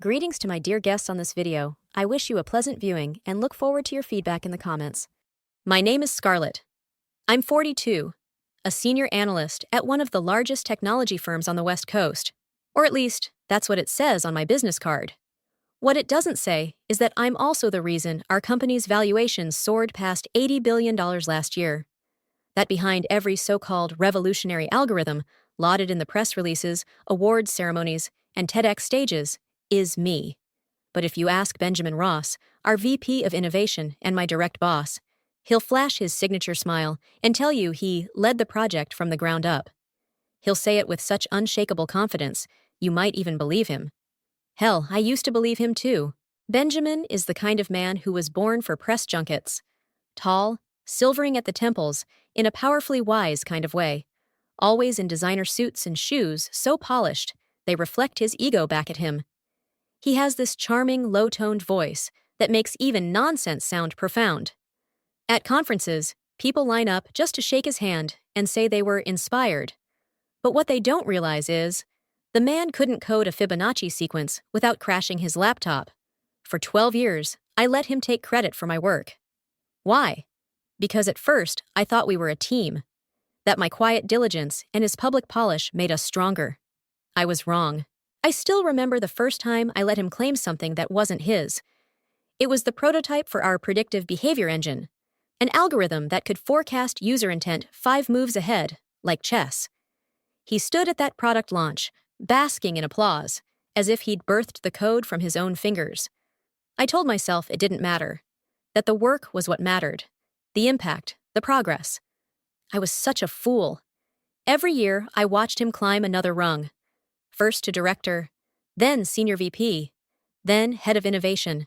Greetings to my dear guests on this video. I wish you a pleasant viewing and look forward to your feedback in the comments. My name is Scarlett. I'm 42, a senior analyst at one of the largest technology firms on the West Coast. Or at least, that's what it says on my business card. What it doesn't say is that I'm also the reason our company's valuation soared past $80 billion last year. That behind every so-called revolutionary algorithm lauded in the press releases, awards ceremonies, and TEDx stages is me. But if you ask Benjamin Ross, our VP of Innovation and my direct boss, he'll flash his signature smile and tell you he led the project from the ground up. He'll say it with such unshakable confidence, you might even believe him. Hell, I used to believe him too. Benjamin is the kind of man who was born for press junkets. Tall, silvering at the temples, in a powerfully wise kind of way. Always in designer suits and shoes so polished, they reflect his ego back at him. He has this charming, low-toned voice that makes even nonsense sound profound. At conferences, people line up just to shake his hand and say they were inspired. But what they don't realize is, the man couldn't code a Fibonacci sequence without crashing his laptop. For 12 years, I let him take credit for my work. Why? Because at first, I thought we were a team. That my quiet diligence and his public polish made us stronger. I was wrong. I still remember the first time I let him claim something that wasn't his. It was the prototype for our predictive behavior engine, an algorithm that could forecast user intent 5 moves ahead, like chess. He stood at that product launch, basking in applause, as if he'd birthed the code from his own fingers. I told myself it didn't matter, that the work was what mattered, the impact, the progress. I was such a fool. Every year, I watched him climb another rung. First to director, then senior VP, then head of innovation.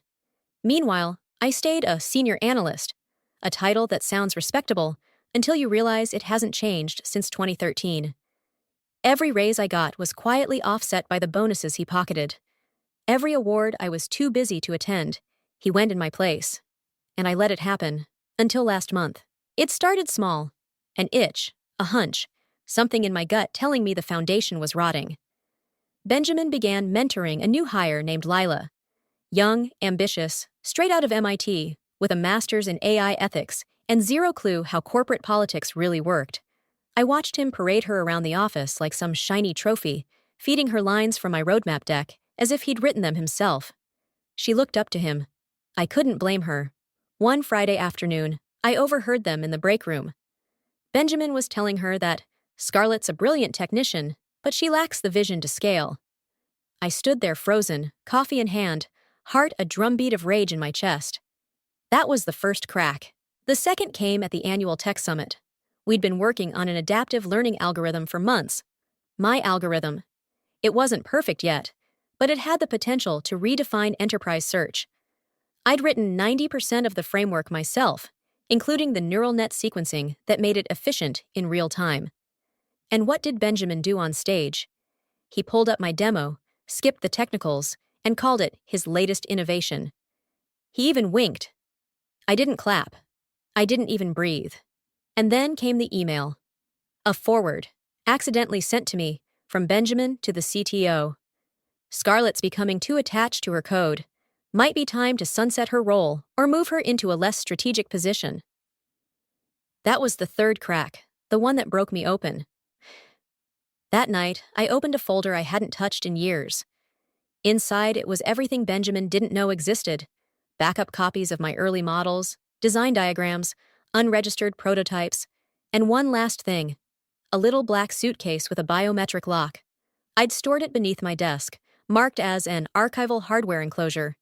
Meanwhile, I stayed a senior analyst, a title that sounds respectable until you realize it hasn't changed since 2013. Every raise I got was quietly offset by the bonuses he pocketed. Every award I was too busy to attend, he went in my place. And I let it happen, until last month. It started small, an itch, a hunch, something in my gut telling me the foundation was rotting. Benjamin began mentoring a new hire named Lila. Young, ambitious, straight out of MIT, with a master's in AI ethics and zero clue how corporate politics really worked. I watched him parade her around the office like some shiny trophy, feeding her lines from my roadmap deck as if he'd written them himself. She looked up to him. I couldn't blame her. One Friday afternoon, I overheard them in the break room. Benjamin was telling her that Scarlett's a brilliant technician, but she lacks the vision to scale. I stood there frozen, coffee in hand, heart a drumbeat of rage in my chest. That was the first crack. The second came at the annual tech summit. We'd been working on an adaptive learning algorithm for months. My algorithm. It wasn't perfect yet, but it had the potential to redefine enterprise search. I'd written 90% of the framework myself, including the neural net sequencing that made it efficient in real time. And what did Benjamin do on stage? He pulled up my demo, skipped the technicals, and called it his latest innovation. He even winked. I didn't clap. I didn't even breathe. And then came the email. A forward, accidentally sent to me, from Benjamin to the CTO. Scarlett's becoming too attached to her code. Might be time to sunset her role or move her into a less strategic position. That was the third crack, the one that broke me open. That night, I opened a folder I hadn't touched in years. Inside, it was everything Benjamin didn't know existed. Backup copies of my early models, design diagrams, unregistered prototypes, and one last thing, a little black suitcase with a biometric lock. I'd stored it beneath my desk, marked as an archival hardware enclosure.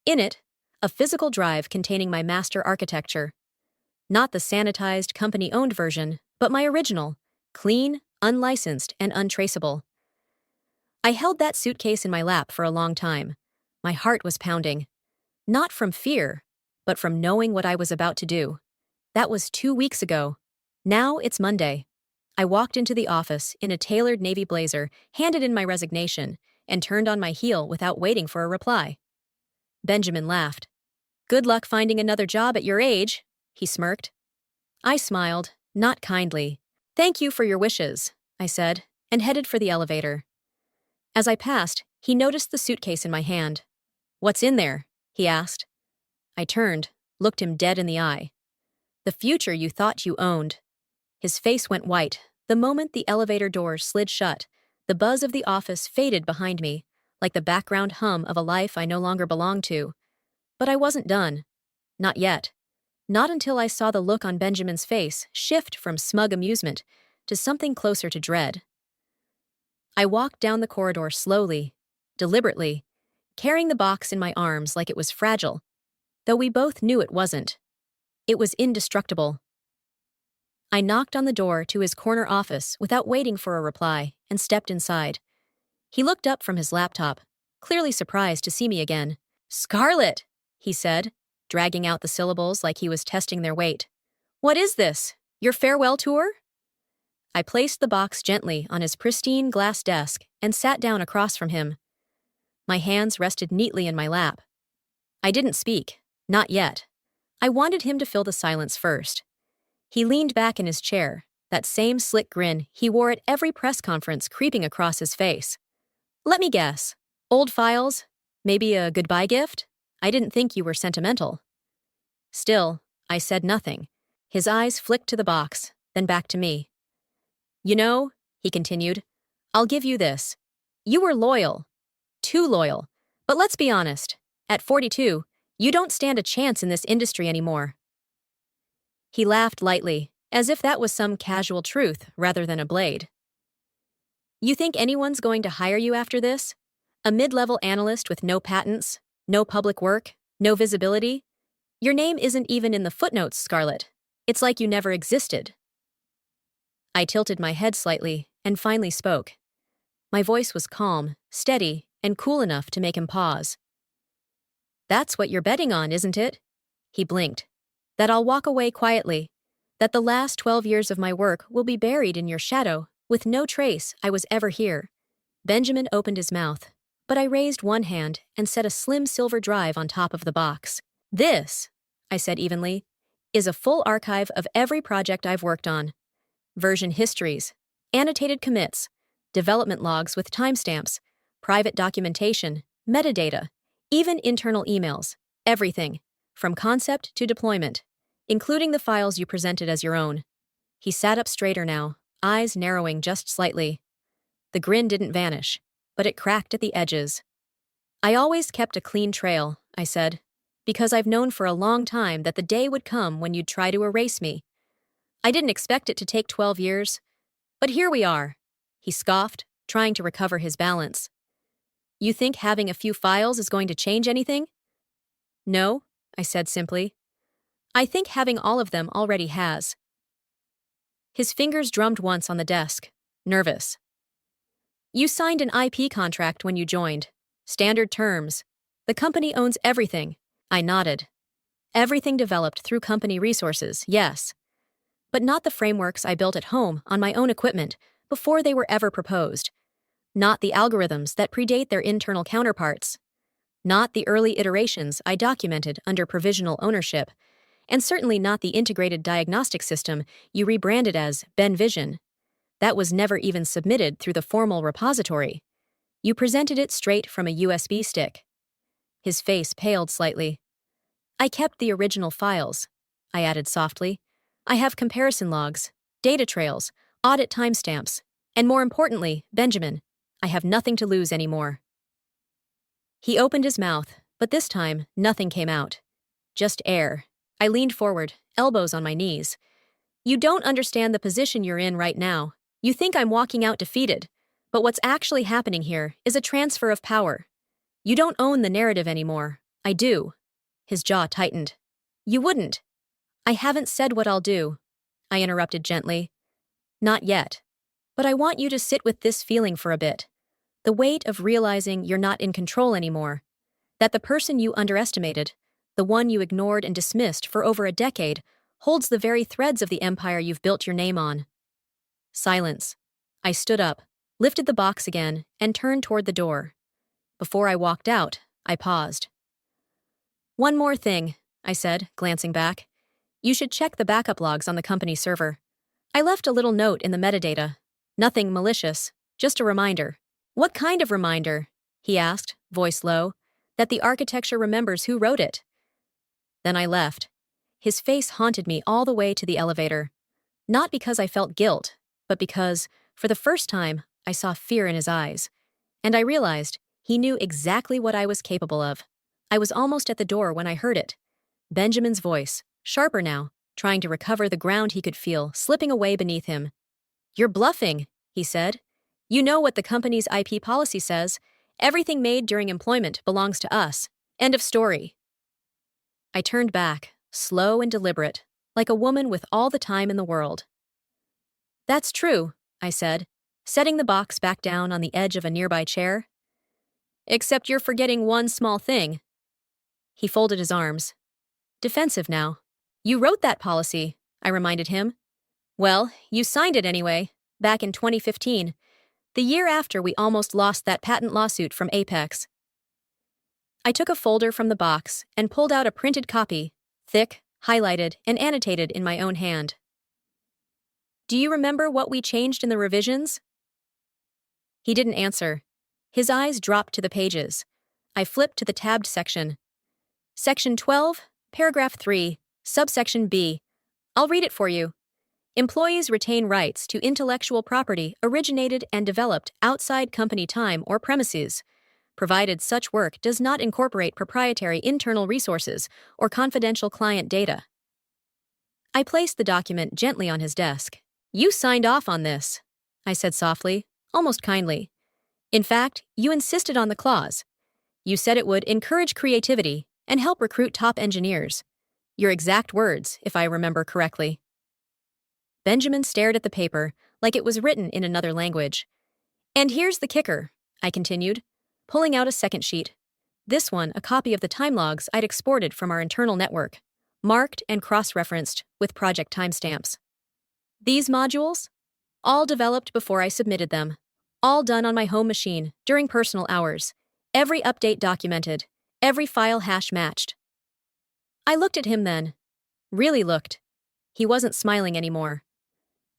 In it, a physical drive containing my master architecture. Not the sanitized, company-owned version, but my original, clean, unlicensed, and untraceable. I held that suitcase in my lap for a long time. My heart was pounding. Not from fear, but from knowing what I was about to do. That was 2 weeks ago. Now it's Monday. I walked into the office in a tailored navy blazer, handed in my resignation, and turned on my heel without waiting for a reply. Benjamin laughed. "Good luck finding another job at your age," he smirked. I smiled, not kindly. "Thank you for your wishes," I said, and headed for the elevator. As I passed, he noticed the suitcase in my hand. "What's in there?" he asked. I turned, looked him dead in the eye. "The future you thought you owned." His face went white. The moment the elevator doors slid shut, the buzz of the office faded behind me, like the background hum of a life I no longer belonged to. But I wasn't done. Not yet. Not until I saw the look on Benjamin's face shift from smug amusement to something closer to dread. I walked down the corridor slowly, deliberately, carrying the box in my arms like it was fragile, though we both knew it wasn't. It was indestructible. I knocked on the door to his corner office without waiting for a reply and stepped inside. He looked up from his laptop, clearly surprised to see me again. "Scarlett," he said, dragging out the syllables like he was testing their weight. "What is this? Your farewell tour?" I placed the box gently on his pristine glass desk and sat down across from him. My hands rested neatly in my lap. I didn't speak, not yet. I wanted him to fill the silence first. He leaned back in his chair, that same slick grin he wore at every press conference creeping across his face. "Let me guess. Old files? Maybe a goodbye gift? I didn't think you were sentimental." Still, I said nothing. His eyes flicked to the box, then back to me. "You know," he continued, "I'll give you this. You were loyal. Too loyal. But let's be honest. At 42, you don't stand a chance in this industry anymore." He laughed lightly, as if that was some casual truth rather than a blade. "You think anyone's going to hire you after this? A mid-level analyst with no patents, no public work, no visibility? Your name isn't even in the footnotes, Scarlett. It's like you never existed." I tilted my head slightly and finally spoke. My voice was calm, steady, and cool enough to make him pause. "That's what you're betting on, isn't it?" He blinked. "That I'll walk away quietly. That the last 12 years of my work will be buried in your shadow, with no trace I was ever here." Benjamin opened his mouth, but I raised one hand and set a slim silver drive on top of the box. "This," I said evenly, "is a full archive of every project I've worked on. Version histories, annotated commits, development logs with timestamps, private documentation, metadata, even internal emails, everything, from concept to deployment, including the files you presented as your own." He sat up straighter now, eyes narrowing just slightly. The grin didn't vanish, but it cracked at the edges. "I always kept a clean trail," I said, "because I've known for a long time that the day would come when you'd try to erase me. I didn't expect it to take 12 years. But here we are." He scoffed, trying to recover his balance. "You think having a few files is going to change anything?" "No," I said simply. "I think having all of them already has." His fingers drummed once on the desk, nervous. "You signed an IP contract when you joined. Standard terms. The company owns everything." I nodded. "Everything developed through company resources, yes. But not the frameworks I built at home on my own equipment before they were ever proposed. Not the algorithms that predate their internal counterparts. Not the early iterations I documented under provisional ownership, and certainly not the integrated diagnostic system you rebranded as BenVision. That was never even submitted through the formal repository. You presented it straight from a USB stick." His face paled slightly. "I kept the original files," I added softly. "I have comparison logs, data trails, audit timestamps, and more importantly, Benjamin, I have nothing to lose anymore." He opened his mouth, but this time, nothing came out. Just air. I leaned forward, elbows on my knees. "You don't understand the position you're in right now. You think I'm walking out defeated, but what's actually happening here is a transfer of power. You don't own the narrative anymore. I do." His jaw tightened. "You wouldn't." "I haven't said what I'll do," I interrupted gently. "Not yet. But I want you to sit with this feeling for a bit. The weight of realizing you're not in control anymore. That the person you underestimated, the one you ignored and dismissed for over a decade, holds the very threads of the empire you've built your name on." Silence. I stood up, lifted the box again, and turned toward the door. Before I walked out, I paused. "One more thing," I said, glancing back. "You should check the backup logs on the company server. I left a little note in the metadata. Nothing malicious, just a reminder. What kind of reminder? He asked, voice low. That the architecture remembers who wrote it. Then I left. His face haunted me all the way to the elevator. Not because I felt guilt, but because, for the first time, I saw fear in his eyes. And I realized he knew exactly what I was capable of. I was almost at the door when I heard it. Benjamin's voice, sharper now, trying to recover the ground he could feel slipping away beneath him. "You're bluffing," he said. "You know what the company's IP policy says. Everything made during employment belongs to us. End of story." I turned back, slow and deliberate, like a woman with all the time in the world. "That's true," I said, setting the box back down on the edge of a nearby chair. "Except you're forgetting one small thing." He folded his arms. Defensive now. "You wrote that policy," I reminded him. "Well, you signed it anyway, back in 2015, the year after we almost lost that patent lawsuit from Apex." I took a folder from the box and pulled out a printed copy, thick, highlighted, and annotated in my own hand. "Do you remember what we changed in the revisions?" He didn't answer. His eyes dropped to the pages. I flipped to the tabbed section. Section 12, paragraph 3, subsection B. I'll read it for you. Employees retain rights to intellectual property originated and developed outside company time or premises, provided such work does not incorporate proprietary internal resources or confidential client data. I placed the document gently on his desk. "You signed off on this," I said softly, almost kindly. "In fact, you insisted on the clause. You said it would encourage creativity and help recruit top engineers. Your exact words, if I remember correctly." Benjamin stared at the paper like it was written in another language. "And here's the kicker," I continued, pulling out a second sheet. This one, a copy of the time logs I'd exported from our internal network, marked and cross-referenced with project timestamps. "These modules? All developed before I submitted them. All done on my home machine, during personal hours. Every update documented. Every file hash matched." I looked at him then. Really looked. He wasn't smiling anymore.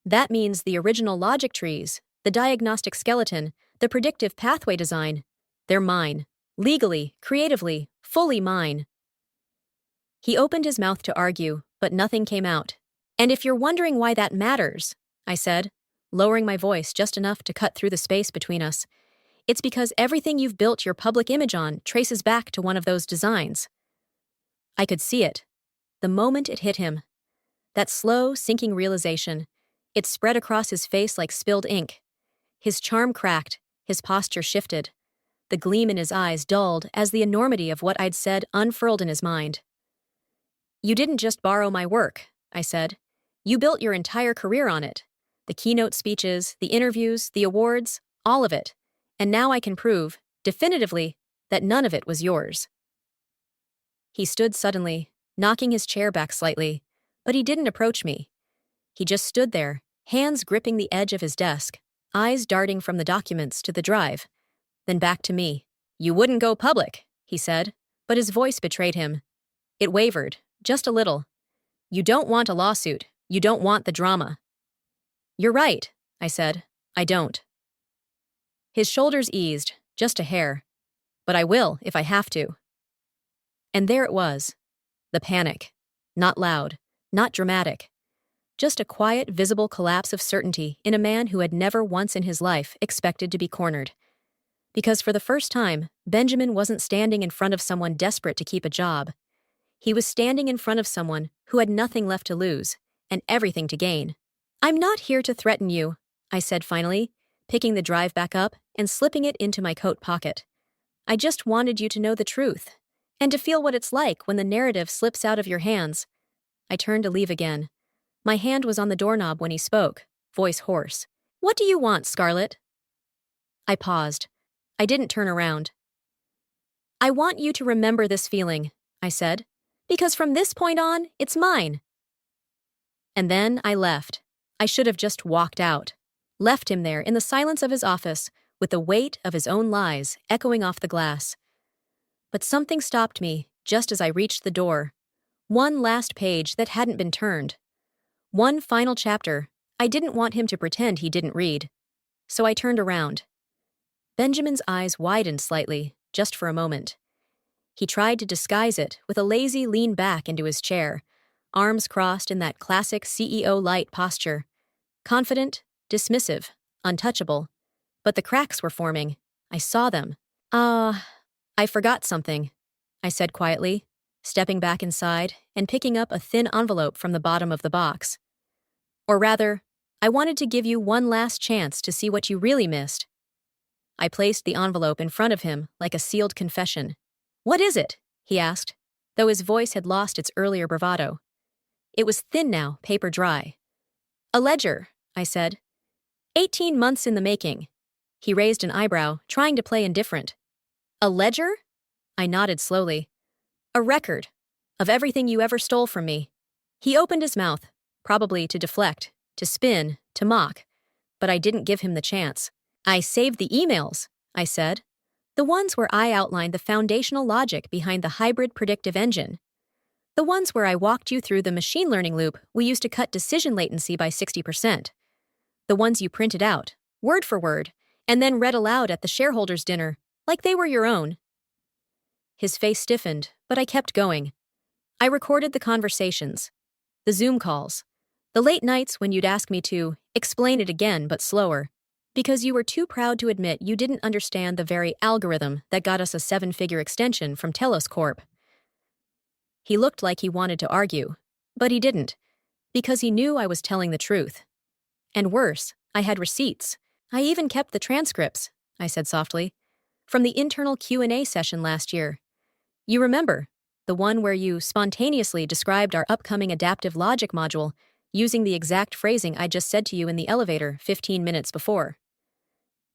"That means the original logic trees, the diagnostic skeleton, the predictive pathway design, they're mine. Legally, creatively, fully mine." He opened his mouth to argue, but nothing came out. "And if you're wondering why that matters," I said, lowering my voice just enough to cut through the space between us, "it's because everything you've built your public image on traces back to one of those designs." I could see it. The moment it hit him. That slow, sinking realization. It spread across his face like spilled ink. His charm cracked, his posture shifted. The gleam in his eyes dulled as the enormity of what I'd said unfurled in his mind. "You didn't just borrow my work," I said. "You built your entire career on it. The keynote speeches, the interviews, the awards, all of it. And now I can prove, definitively, that none of it was yours." He stood suddenly, knocking his chair back slightly, but he didn't approach me. He just stood there, hands gripping the edge of his desk, eyes darting from the documents to the drive, then back to me. "You wouldn't go public," he said, but his voice betrayed him. It wavered, just a little. "You don't want a lawsuit. You don't want the drama." "You're right," I said. "I don't." His shoulders eased, just a hair. "But I will, if I have to." And there it was. The panic. Not loud, not dramatic. Just a quiet, visible collapse of certainty in a man who had never once in his life expected to be cornered. Because for the first time, Benjamin wasn't standing in front of someone desperate to keep a job. He was standing in front of someone who had nothing left to lose and everything to gain. "I'm not here to threaten you," I said finally, picking the drive back up and slipping it into my coat pocket. "I just wanted you to know the truth, and to feel what it's like when the narrative slips out of your hands." I turned to leave again. My hand was on the doorknob when he spoke, voice hoarse. "What do you want, Scarlett?" I paused. I didn't turn around. "I want you to remember this feeling," I said, "because from this point on, it's mine." And then I left. I should have just walked out. Left him there in the silence of his office, with the weight of his own lies echoing off the glass. But something stopped me just as I reached the door. One last page that hadn't been turned. One final chapter I didn't want him to pretend he didn't read. So I turned around. Benjamin's eyes widened slightly, just for a moment. He tried to disguise it with a lazy lean back into his chair, arms crossed in that classic CEO-light posture. Confident, dismissive, untouchable. But the cracks were forming. I saw them. I forgot something, I said quietly, stepping back inside and picking up a thin envelope from the bottom of the box. Or rather, I wanted to give you one last chance to see what you really missed. I placed the envelope in front of him like a sealed confession. What is it? He asked, though his voice had lost its earlier bravado. It was thin now, paper dry. A ledger, I said. 18 months in the making. He raised an eyebrow, trying to play indifferent. A ledger? I nodded slowly. A record of everything you ever stole from me. He opened his mouth, probably to deflect, to spin, to mock, but I didn't give him the chance. I saved the emails, I said. The ones where I outlined the foundational logic behind the hybrid predictive engine. The ones where I walked you through the machine learning loop we used to cut decision latency by 60%. The ones you printed out, word for word, and then read aloud at the shareholders' dinner, like they were your own. His face stiffened, but I kept going. I recorded the conversations, the Zoom calls, the late nights when you'd ask me to explain it again but slower, because you were too proud to admit you didn't understand the very algorithm that got us a 7-figure extension from Telos Corp. He looked like he wanted to argue, but he didn't, because he knew I was telling the truth. And worse, I had receipts. I even kept the transcripts, I said softly, from the internal Q&A session last year. You remember, the one where you spontaneously described our upcoming adaptive logic module using the exact phrasing I just said to you in the elevator 15 minutes before.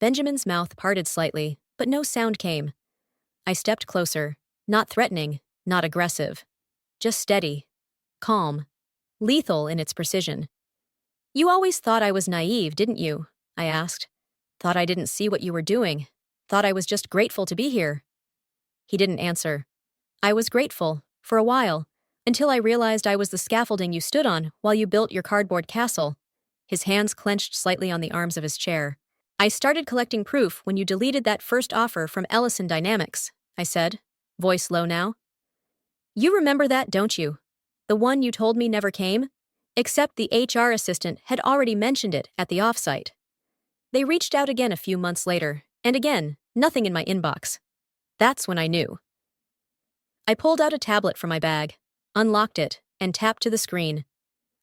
Benjamin's mouth parted slightly, but no sound came. I stepped closer, not threatening, not aggressive. Just steady, calm, lethal in its precision. You always thought I was naive, didn't you? I asked. Thought I didn't see what you were doing. Thought I was just grateful to be here. He didn't answer. I was grateful, for a while, until I realized I was the scaffolding you stood on while you built your cardboard castle. His hands clenched slightly on the arms of his chair. I started collecting proof when you deleted that first offer from Ellison Dynamics, I said, voice low now. You remember that, don't you? The one you told me never came? Except the HR assistant had already mentioned it at the offsite. They reached out again a few months later, and again, nothing in my inbox. That's when I knew. I pulled out a tablet from my bag, unlocked it, and tapped to the screen.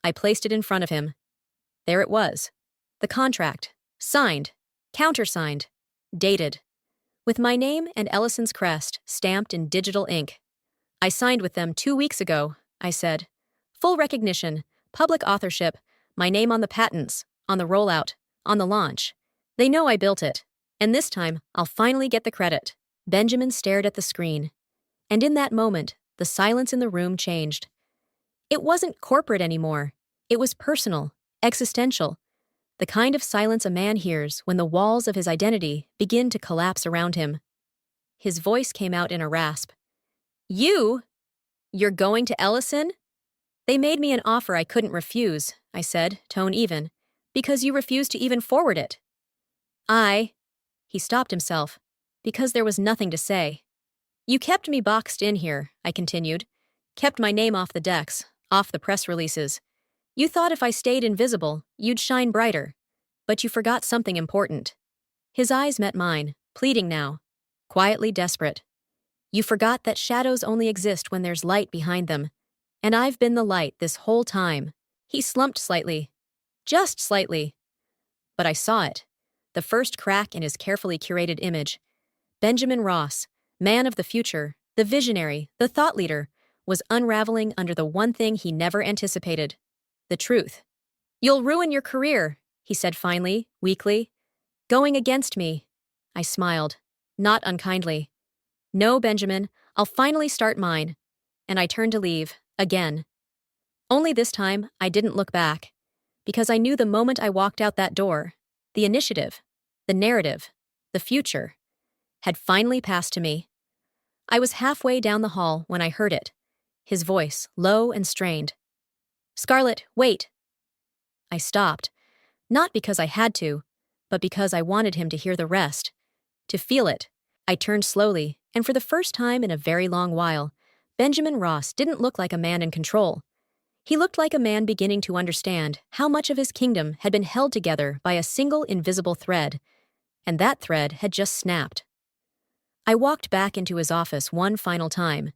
I placed it in front of him. There it was. The contract. Signed. Countersigned. Dated. With my name and Ellison's crest stamped in digital ink. I signed with them 2 weeks ago, I said. Full recognition, public authorship, my name on the patents, on the rollout, on the launch. They know I built it, and this time I'll finally get the credit. Benjamin stared at the screen, and in that moment, the silence in the room changed. It wasn't corporate anymore. It was personal, existential, the kind of silence a man hears when the walls of his identity begin to collapse around him. His voice came out in a rasp. You're going to Ellison? They made me an offer I couldn't refuse, I said, tone even, because you refused to even forward it. He stopped himself, because there was nothing to say. You kept me boxed in here, I continued, kept my name off the decks, off the press releases. You thought if I stayed invisible, you'd shine brighter, but you forgot something important. His eyes met mine, pleading now, quietly desperate. You forgot that shadows only exist when there's light behind them, and I've been the light this whole time. He slumped slightly. Just slightly. But I saw it. The first crack in his carefully curated image. Benjamin Ross, man of the future, the visionary, the thought leader, was unraveling under the one thing he never anticipated. The truth. You'll ruin your career, he said finally, weakly. Going against me. I smiled, not unkindly. No, Benjamin, I'll finally start mine. And I turned to leave, again. Only this time, I didn't look back. Because I knew the moment I walked out that door, the initiative, the narrative, the future, had finally passed to me. I was halfway down the hall when I heard it, his voice low and strained. Scarlett, wait. I stopped, not because I had to, but because I wanted him to hear the rest. to feel it. I turned slowly, and for the first time in a very long while, Benjamin Ross didn't look like a man in control. He looked like a man beginning to understand how much of his kingdom had been held together by a single invisible thread, and that thread had just snapped. I walked back into his office one final time.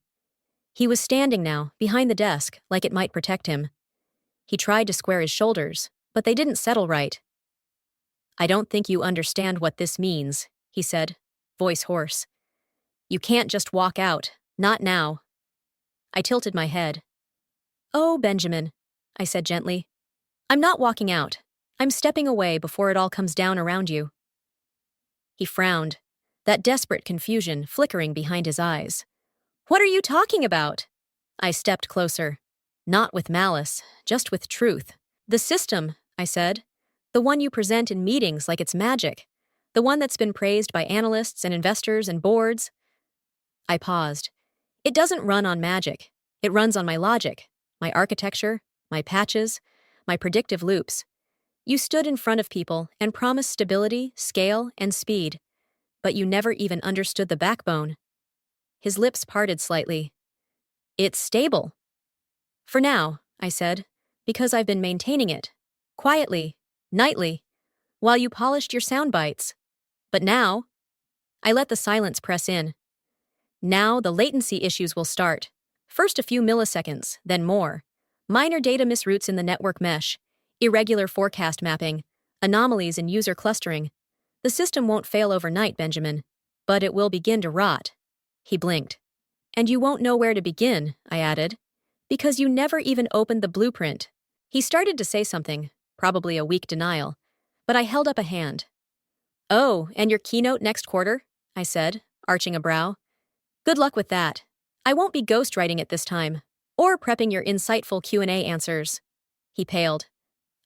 He was standing now, behind the desk, like it might protect him. He tried to square his shoulders, but they didn't settle right. "I don't think you understand what this means," he said, voice hoarse. "You can't just walk out, not now." I tilted my head. "Oh, Benjamin," I said gently. "I'm not walking out. I'm stepping away before it all comes down around you." He frowned, that desperate confusion flickering behind his eyes. "What are you talking about?" I stepped closer. Not with malice, just with truth. "The system," I said. "The one you present in meetings like it's magic. The one that's been praised by analysts and investors and boards." I paused. "It doesn't run on magic. It runs on my logic, my architecture, my patches, my predictive loops. You stood in front of people and promised stability, scale, and speed, but you never even understood the backbone." His lips parted slightly. "It's stable." "For now," I said, "because I've been maintaining it. Quietly, nightly, while you polished your sound bites. But now—" I let the silence press in. "Now the latency issues will start. First a few milliseconds, then more. Minor data misroutes in the network mesh, irregular forecast mapping, anomalies in user clustering. The system won't fail overnight, Benjamin, but it will begin to rot." He blinked. "And you won't know where to begin," I added, "because you never even opened the blueprint." He started to say something, probably a weak denial, but I held up a hand. "Oh, and your keynote next quarter?" I said, arching a brow. "Good luck with that. I won't be ghostwriting it this time, or prepping your insightful Q&A answers." He paled.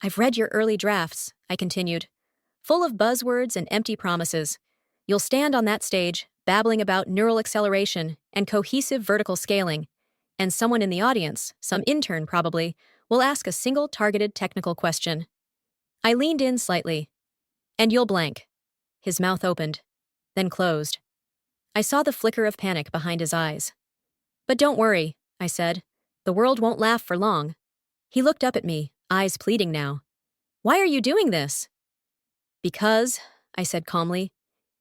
"I've read your early drafts," I continued, "full of buzzwords and empty promises. You'll stand on that stage, babbling about neural acceleration and cohesive vertical scaling, and someone in the audience, some intern probably, will ask a single targeted technical question." I leaned in slightly. "And you'll blank." His mouth opened, then closed. I saw the flicker of panic behind his eyes. "But don't worry," I said. "The world won't laugh for long." He looked up at me, eyes pleading now. "Why are you doing this?" "Because," I said calmly,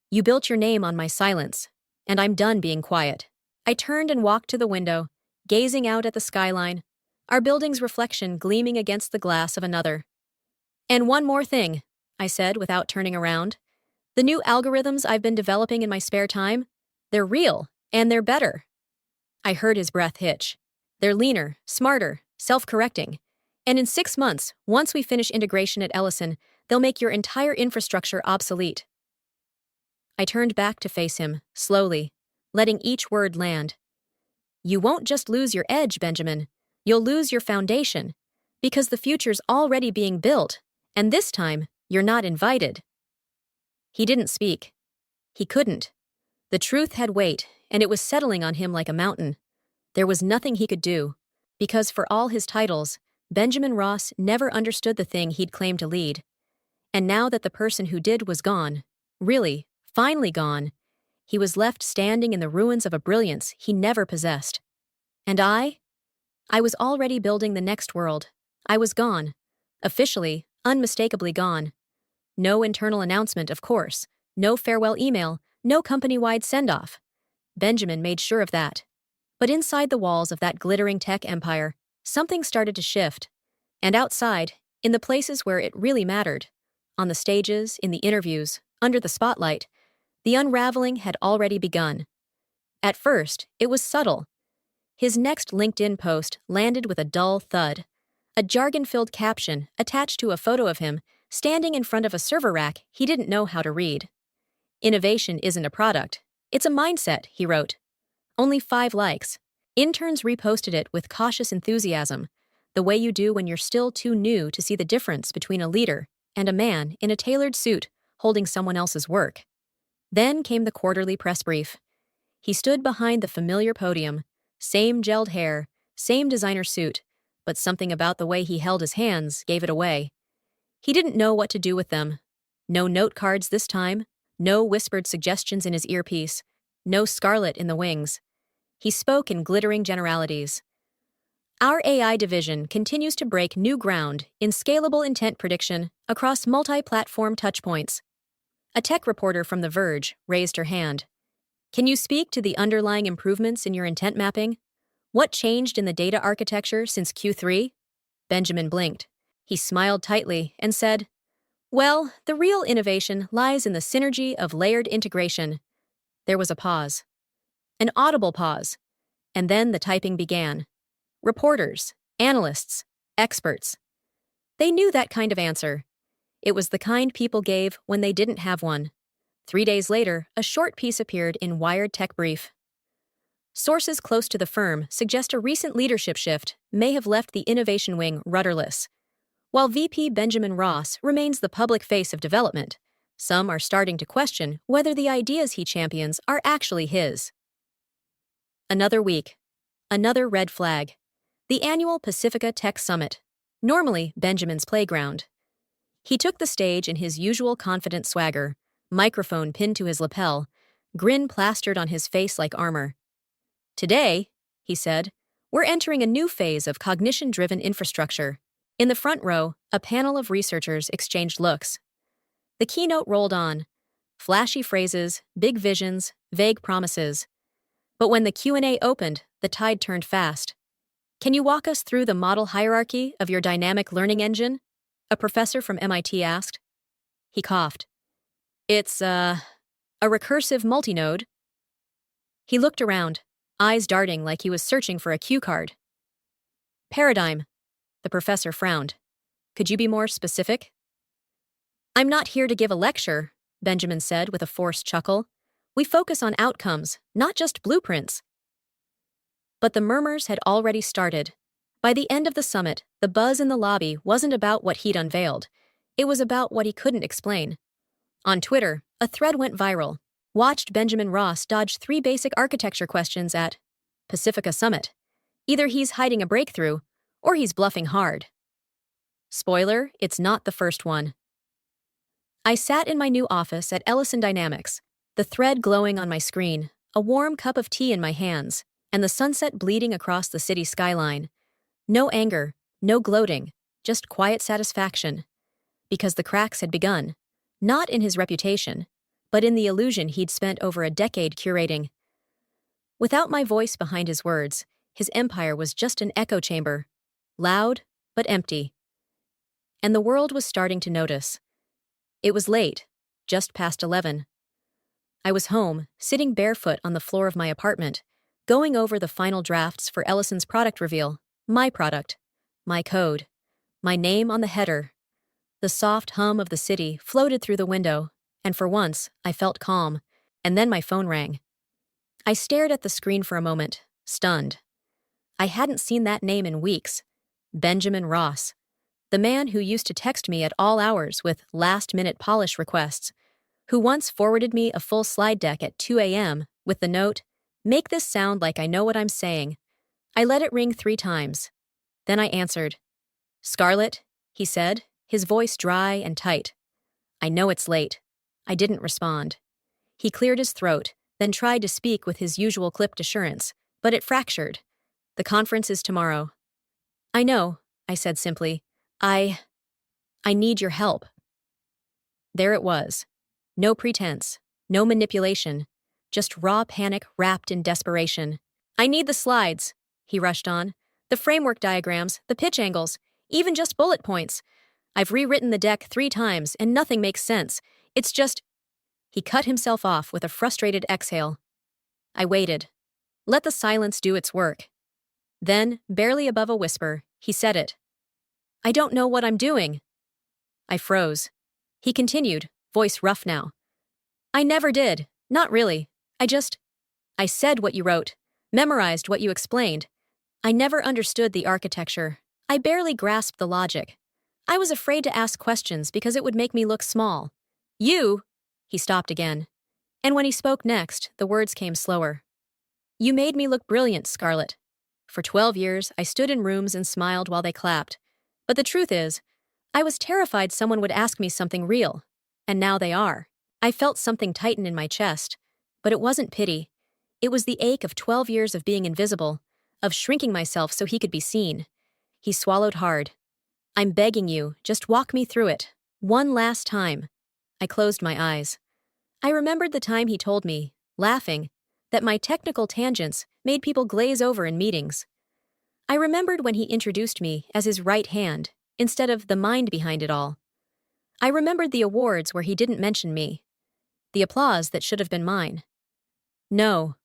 "you built your name on my silence, and I'm done being quiet." I turned and walked to the window, gazing out at the skyline, our building's reflection gleaming against the glass of another. "And one more thing," I said without turning around. "The new algorithms I've been developing in my spare time, they're real, and they're better." I heard his breath hitch. "They're leaner, smarter, self-correcting. And in 6 months, once we finish integration at Ellison, they'll make your entire infrastructure obsolete." I turned back to face him, slowly, letting each word land. "You won't just lose your edge, Benjamin. You'll lose your foundation, because the future's already being built, and this time, you're not invited." He didn't speak. He couldn't. The truth had weight, and it was settling on him like a mountain. There was nothing he could do, because for all his titles, Benjamin Ross never understood the thing he'd claimed to lead. And now that the person who did was gone, really, finally gone, he was left standing in the ruins of a brilliance he never possessed. And I was already building the next world. I was gone. Officially, unmistakably gone. No internal announcement, of course. No farewell email. No company-wide send-off. Benjamin made sure of that. But inside the walls of that glittering tech empire, something started to shift. And outside, in the places where it really mattered, on the stages, in the interviews, under the spotlight, the unraveling had already begun. At first, it was subtle. His next LinkedIn post landed with a dull thud. A jargon-filled caption attached to a photo of him standing in front of a server rack he didn't know how to read. "Innovation isn't a product. It's a mindset," he wrote. Only 5 likes. Interns reposted it with cautious enthusiasm, the way you do when you're still too new to see the difference between a leader and a man in a tailored suit holding someone else's work. Then came the quarterly press brief. He stood behind the familiar podium, same gelled hair, same designer suit, but something about the way he held his hands gave it away. He didn't know what to do with them. No note cards this time, No whispered suggestions in his earpiece, no scarlet in the wings. He spoke in glittering generalities. Our AI division continues to break new ground in scalable intent prediction across multi-platform touchpoints. A tech reporter from The Verge raised her hand. Can you speak to the underlying improvements in your intent mapping? What changed in the data architecture since Q3? Benjamin blinked. He smiled tightly and said, well, the real innovation lies in the synergy of layered integration. There was a pause. An audible pause. And then the typing began. Reporters, analysts, experts. They knew that kind of answer. It was the kind people gave when they didn't have one. 3 days later, a short piece appeared in Wired Tech Brief. Sources close to the firm suggest a recent leadership shift may have left the innovation wing rudderless. While VP Benjamin Ross remains the public face of development, some are starting to question whether the ideas he champions are actually his. Another week. Another red flag. The annual Pacifica Tech Summit, normally Benjamin's playground. He took the stage in his usual confident swagger, microphone pinned to his lapel, grin plastered on his face like armor. Today, he said, we're entering a new phase of cognition-driven infrastructure. In the front row, a panel of researchers exchanged looks. The keynote rolled on. Flashy phrases, big visions, vague promises. But when the Q&A opened, the tide turned fast. Can you walk us through the model hierarchy of your dynamic learning engine? A professor from MIT asked. He coughed. It's, a recursive multinode. He looked around, eyes darting like he was searching for a cue card. Paradigm. The professor frowned. Could you be more specific? I'm not here to give a lecture, Benjamin said with a forced chuckle. We focus on outcomes, not just blueprints. But the murmurs had already started. By the end of the summit, the buzz in the lobby wasn't about what he'd unveiled. It was about what he couldn't explain. On Twitter, a thread went viral. Watched Benjamin Ross dodge 3 basic architecture questions at Pacifica Summit. Either he's hiding a breakthrough, or he's bluffing hard. Spoiler, it's not the first one. I sat in my new office at Ellison Dynamics, the thread glowing on my screen, a warm cup of tea in my hands, and the sunset bleeding across the city skyline. No anger, no gloating, just quiet satisfaction. Because the cracks had begun, not in his reputation, but in the illusion he'd spent over a decade curating. Without my voice behind his words, his empire was just an echo chamber, loud but empty. And the world was starting to notice. It was late, just past 11. I was home, sitting barefoot on the floor of my apartment, going over the final drafts for Ellison's product reveal, my product, my code, my name on the header. The soft hum of the city floated through the window, and for once, I felt calm, and then my phone rang. I stared at the screen for a moment, stunned. I hadn't seen that name in weeks. Benjamin Ross, the man who used to text me at all hours with last-minute polish requests, who once forwarded me a full slide deck at 2 a.m. with the note, "Make this sound like I know what I'm saying." I let it ring 3 times. Then I answered. "Scarlett," he said, his voice dry and tight. "I know it's late." I didn't respond. He cleared his throat, then tried to speak with his usual clipped assurance, but it fractured. "The conference is tomorrow." "I know," I said simply. I need your help." There it was. No pretense, no manipulation, just raw panic wrapped in desperation. "I need the slides," he rushed on. "The framework diagrams, the pitch angles, even just bullet points. I've rewritten the deck 3 times and nothing makes sense. It's just—" He cut himself off with a frustrated exhale. I waited. Let the silence do its work. Then, barely above a whisper, he said it. "I don't know what I'm doing." I froze. He continued, voice rough now. "I never did. Not really. I said what you wrote, memorized what you explained. I never understood the architecture. I barely grasped the logic. I was afraid to ask questions because it would make me look small. You—" He stopped again. And when he spoke next, the words came slower. "You made me look brilliant, Scarlett. For 12 years, I stood in rooms and smiled while they clapped. But the truth is, I was terrified someone would ask me something real. And now they are. I felt something tighten in my chest, but it wasn't pity. It was the ache of 12 years of being invisible, of shrinking myself so he could be seen. He swallowed hard. I'm begging you, just walk me through it. One last time. I closed my eyes. I remembered the time he told me, laughing, that my technical tangents made people glaze over in meetings. I remembered when he introduced me as his right hand, instead of the mind behind it all. I remembered the awards where he didn't mention me. The applause that should have been mine. No,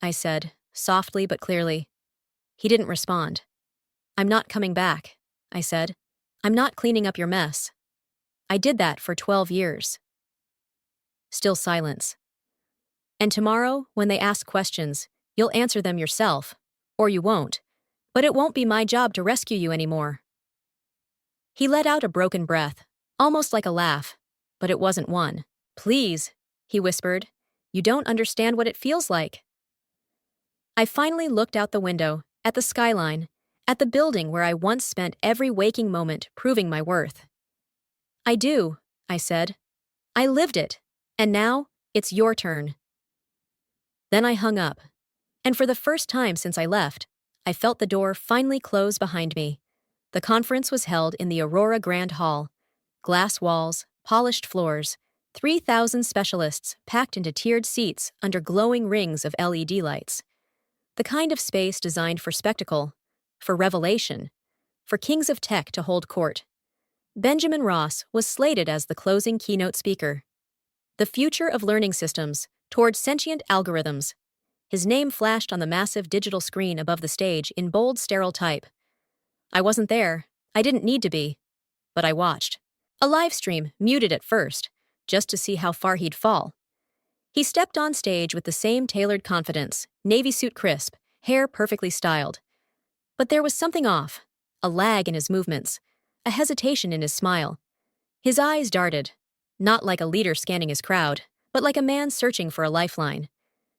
I said, softly but clearly. He didn't respond. I'm not coming back, I said. I'm not cleaning up your mess. I did that for 12 years. Still silence. And tomorrow, when they ask questions, you'll answer them yourself, or you won't. But it won't be my job to rescue you anymore. He let out a broken breath, almost like a laugh, but it wasn't one. Please, he whispered, you don't understand what it feels like. I finally looked out the window, at the skyline, at the building where I once spent every waking moment proving my worth. I do, I said. I lived it, and now, it's your turn. Then I hung up, and for the first time since I left, I felt the door finally close behind me. The conference was held in the Aurora Grand Hall. Glass walls, polished floors, 3,000 specialists packed into tiered seats under glowing rings of LED lights. The kind of space designed for spectacle, for revelation, for kings of tech to hold court. Benjamin Ross was slated as the closing keynote speaker. The future of learning systems toward sentient algorithms. His name flashed on the massive digital screen above the stage in bold, sterile type. I wasn't there. I didn't need to be. But I watched. A live stream, muted at first, just to see how far he'd fall. He stepped on stage with the same tailored confidence, navy suit crisp, hair perfectly styled. But there was something off, a lag in his movements, a hesitation in his smile. His eyes darted, not like a leader scanning his crowd, but like a man searching for a lifeline.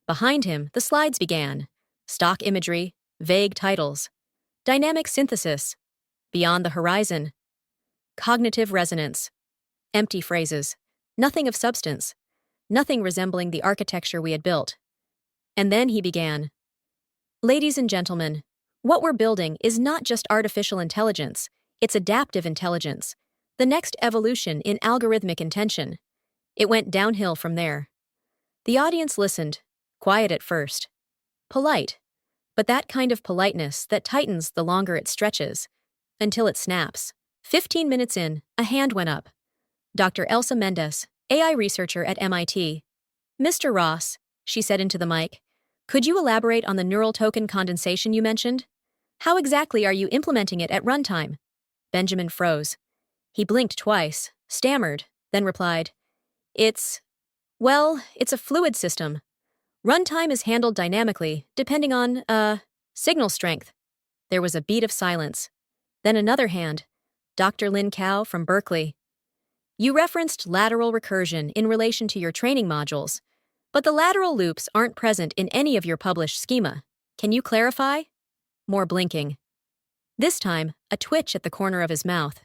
Behind him, the slides began. Stock imagery, vague titles. Dynamic synthesis. Beyond the horizon. Cognitive resonance. Empty phrases. Nothing of substance. Nothing resembling the architecture we had built. And then he began. Ladies and gentlemen, what we're building is not just artificial intelligence, it's adaptive intelligence. The next evolution in algorithmic intention. It went downhill from there. The audience listened. Quiet at first. Polite. But that kind of politeness that tightens the longer it stretches. Until it snaps. 15 minutes in, a hand went up. Dr. Elsa Mendes, AI researcher at MIT. Mr. Ross, she said into the mic, could you elaborate on the neural token condensation you mentioned? How exactly are you implementing it at runtime? Benjamin froze. He blinked twice, stammered, then replied, it's a fluid system. Runtime is handled dynamically, depending on, signal strength. There was a beat of silence. Then another hand. Dr. Lin Cao from Berkeley. You referenced lateral recursion in relation to your training modules, but the lateral loops aren't present in any of your published schema. Can you clarify? More blinking. This time, a twitch at the corner of his mouth.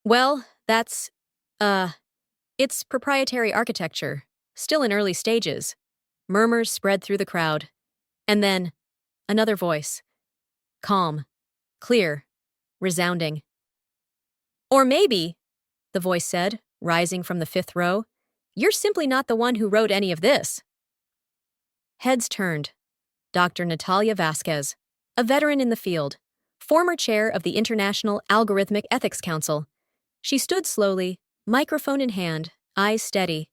Well, that's, it's proprietary architecture, still in early stages. Murmurs spread through the crowd. And then, another voice. Calm. Clear. Resounding. Or maybe, the voice said, rising from the fifth row, you're simply not the one who wrote any of this. Heads turned. Dr. Natalia Vasquez, a veteran in the field, former chair of the International Algorithmic Ethics Council. She stood slowly, microphone in hand, eyes steady.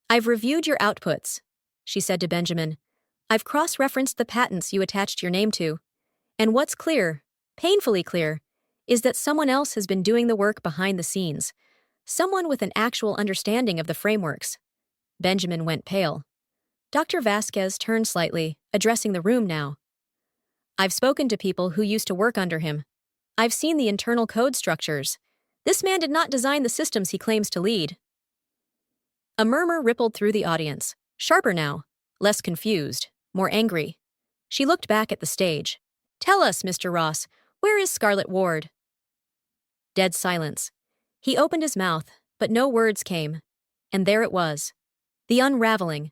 I've reviewed your outputs, she said to Benjamin. I've cross-referenced the patents you attached your name to. And what's clear, painfully clear, is that someone else has been doing the work behind the scenes. Someone with an actual understanding of the frameworks. Benjamin went pale. Dr. Vasquez turned slightly, addressing the room now. I've spoken to people who used to work under him. I've seen the internal code structures. This man did not design the systems he claims to lead. A murmur rippled through the audience. Sharper now, less confused, more angry. She looked back at the stage. Tell us, Mr. Ross, where is Scarlett Ward? Dead silence. He opened his mouth, but no words came. And there it was, The unraveling.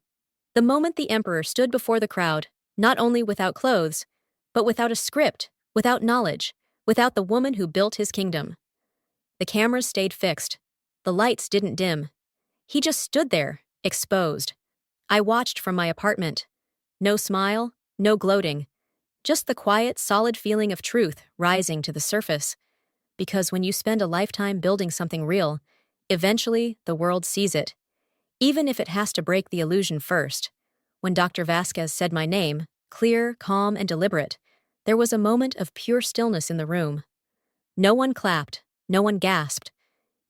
The moment the emperor stood before the crowd, not only without clothes, but without a script, without knowledge, without the woman who built his kingdom. The cameras stayed fixed. The lights didn't dim. He just stood there, exposed. I watched from my apartment. No smile, no gloating. Just the quiet, solid feeling of truth rising to the surface. Because when you spend a lifetime building something real, eventually the world sees it. Even if it has to break the illusion first. When Dr. Vasquez said my name, clear, calm, and deliberate, there was a moment of pure stillness in the room. No one clapped, no one gasped.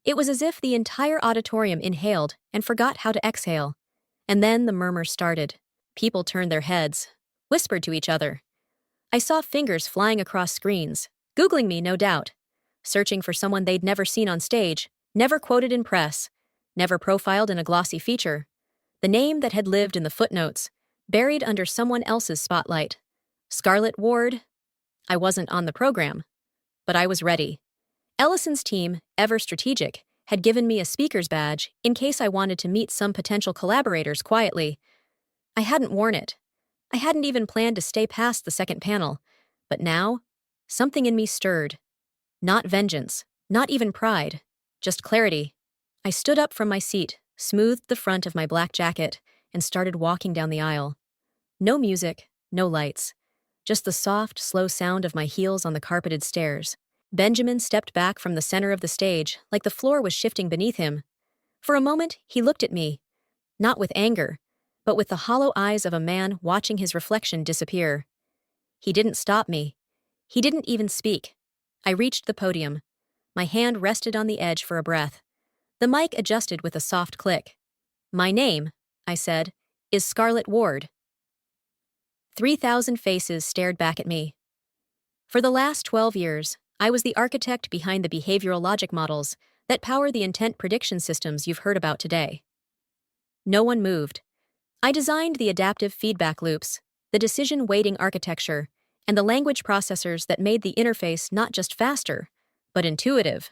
It was as if the entire auditorium inhaled and forgot how to exhale. And then the murmur started. People turned their heads, whispered to each other. I saw fingers flying across screens, Googling me, no doubt, searching for someone they'd never seen on stage, never quoted in press, never profiled in a glossy feature. The name that had lived in the footnotes, buried under someone else's spotlight. Scarlett Ward. I wasn't on the program, but I was ready. Ellison's team, ever strategic, had given me a speaker's badge in case I wanted to meet some potential collaborators quietly. I hadn't worn it. I hadn't even planned to stay past the second panel. But now, something in me stirred. Not vengeance, not even pride, just clarity. I stood up from my seat, smoothed the front of my black jacket, and started walking down the aisle. No music, no lights. Just the soft, slow sound of my heels on the carpeted stairs. Benjamin stepped back from the center of the stage, like the floor was shifting beneath him. For a moment, he looked at me, not with anger, but with the hollow eyes of a man watching his reflection disappear. He didn't stop me. He didn't even speak. I reached the podium. My hand rested on the edge for a breath. The mic adjusted with a soft click. My name, I said, is Scarlett Ward. 3,000 faces stared back at me. For the last 12 years, I was the architect behind the behavioral logic models that power the intent prediction systems you've heard about today. No one moved. I designed the adaptive feedback loops, the decision-weighting architecture, and the language processors that made the interface not just faster, but intuitive.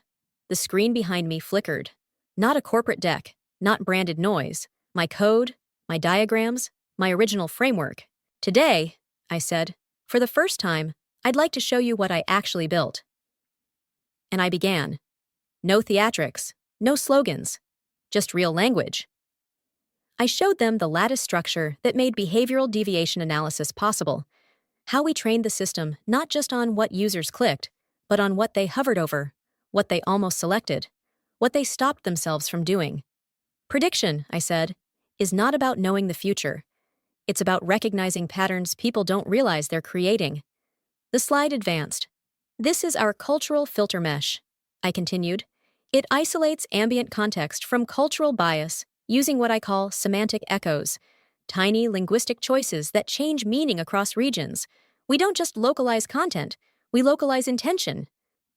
The screen behind me flickered. Not a corporate deck, not branded noise. My code, my diagrams, my original framework. Today, I said, for the first time, I'd like to show you what I actually built. And I began. No theatrics, no slogans, just real language. I showed them the lattice structure that made behavioral deviation analysis possible, how we trained the system not just on what users clicked, but on what they hovered over, what they almost selected, what they stopped themselves from doing. Prediction, I said, is not about knowing the future. It's about recognizing patterns people don't realize they're creating. The slide advanced. This is our cultural filter mesh, I continued. It isolates ambient context from cultural bias using what I call semantic echoes, tiny linguistic choices that change meaning across regions. We don't just localize content, we localize intention.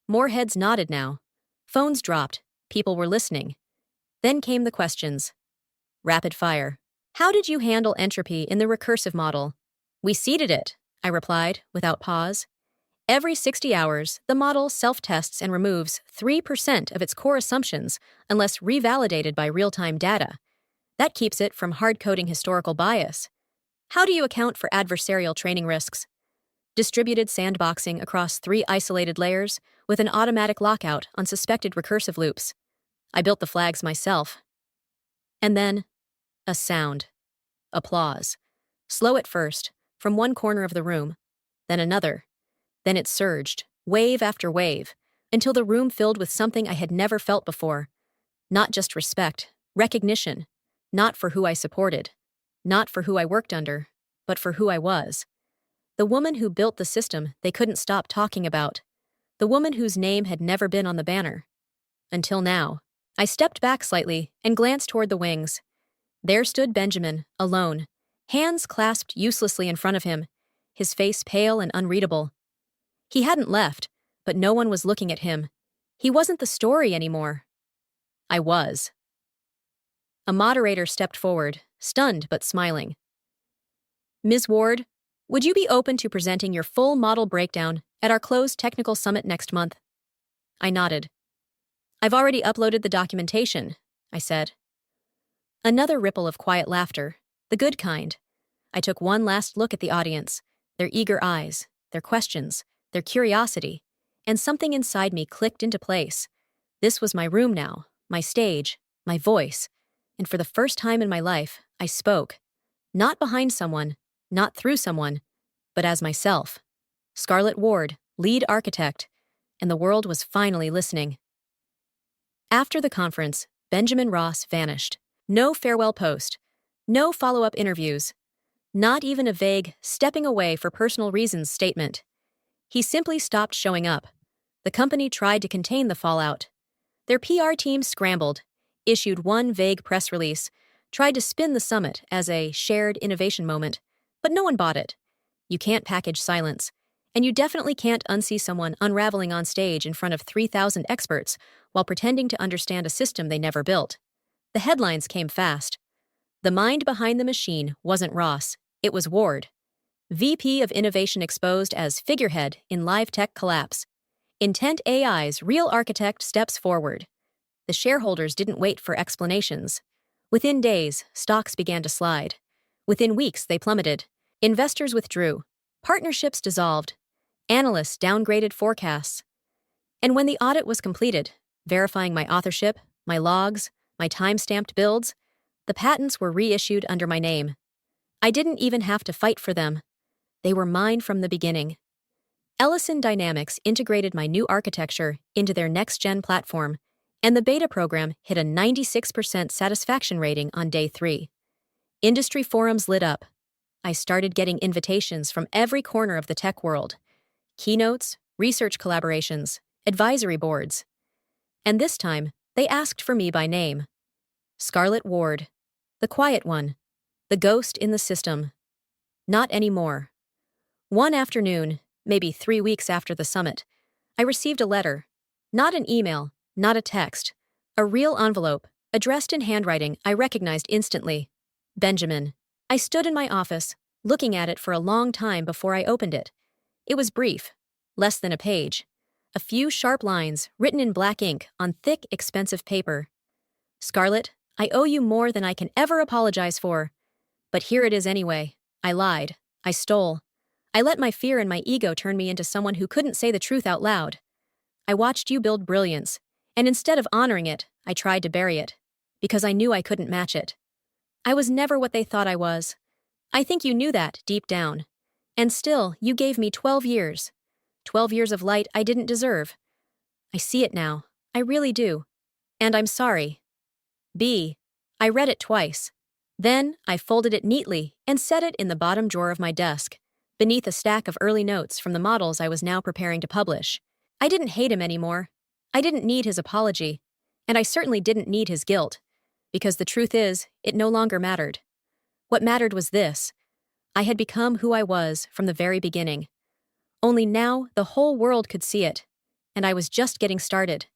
More heads nodded now. Phones dropped. People were listening. Then came the questions. Rapid fire. How did you handle entropy in the recursive model? We seeded it, I replied, without pause. Every 60 hours, the model self-tests and removes 3% of its core assumptions unless revalidated by real-time data. That keeps it from hard-coding historical bias. How do you account for adversarial training risks? Distributed sandboxing across 3 isolated layers with an automatic lockout on suspected recursive loops. I built the flags myself. And then, a sound. Applause. Slow at first, from one corner of the room, then another. Then it surged, wave after wave, until the room filled with something I had never felt before. Not just respect, recognition. Not for who I supported. Not for who I worked under, but for who I was. The woman who built the system they couldn't stop talking about. The woman whose name had never been on the banner. Until now. I stepped back slightly and glanced toward the wings. There stood Benjamin, alone, hands clasped uselessly in front of him, his face pale and unreadable. He hadn't left, but no one was looking at him. He wasn't the story anymore. I was. A moderator stepped forward, stunned but smiling. Ms. Ward, would you be open to presenting your full model breakdown at our closed technical summit next month? I nodded. I've already uploaded the documentation, I said. Another ripple of quiet laughter, the good kind. I took one last look at the audience, their eager eyes, their questions, their curiosity, and something inside me clicked into place. This was my room now, my stage, my voice, and for the first time in my life, I spoke. Not behind someone, not through someone, but as myself. Scarlett Ward, lead architect, and the world was finally listening. After the conference, Benjamin Ross vanished. No farewell post, no follow-up interviews, not even a vague, stepping away for personal reasons statement. He simply stopped showing up. The company tried to contain the fallout. Their PR team scrambled, issued one vague press release, tried to spin the summit as a shared innovation moment, but no one bought it. You can't package silence, and you definitely can't unsee someone unraveling on stage in front of 3,000 experts while pretending to understand a system they never built. The headlines came fast. The mind behind the machine wasn't Ross, it was Ward. VP of Innovation exposed as figurehead in live tech collapse. Intent AI's real architect steps forward. The shareholders didn't wait for explanations. Within days, stocks began to slide. Within weeks, they plummeted. Investors withdrew. Partnerships dissolved. Analysts downgraded forecasts. And when the audit was completed, verifying my authorship, my logs, my time-stamped builds, the patents were reissued under my name. I didn't even have to fight for them. They were mine from the beginning. Ellison Dynamics integrated my new architecture into their next-gen platform, and the beta program hit a 96% satisfaction rating on day 3. Industry forums lit up. I started getting invitations from every corner of the tech world. Keynotes, research collaborations, advisory boards. And this time, they asked for me by name. Scarlett Ward. The quiet one. The ghost in the system. Not anymore. One afternoon, maybe 3 weeks after the summit, I received a letter. Not an email, not a text. A real envelope, addressed in handwriting I recognized instantly. Benjamin. I stood in my office, looking at it for a long time before I opened it. It was brief, less than a page. A few sharp lines written in black ink on thick, expensive paper. Scarlett, I owe you more than I can ever apologize for. But here it is anyway. I lied. I stole. I let my fear and my ego turn me into someone who couldn't say the truth out loud. I watched you build brilliance, and instead of honoring it, I tried to bury it, because I knew I couldn't match it. I was never what they thought I was. I think you knew that deep down. And still, you gave me 12 years. 12 years of light I didn't deserve. I see it now. I really do. And I'm sorry. I read it twice. Then, I folded it neatly and set it in the bottom drawer of my desk, beneath a stack of early notes from the models I was now preparing to publish. I didn't hate him anymore. I didn't need his apology. And I certainly didn't need his guilt. Because the truth is, it no longer mattered. What mattered was this. I had become who I was from the very beginning. Only now, the whole world could see it. And I was just getting started.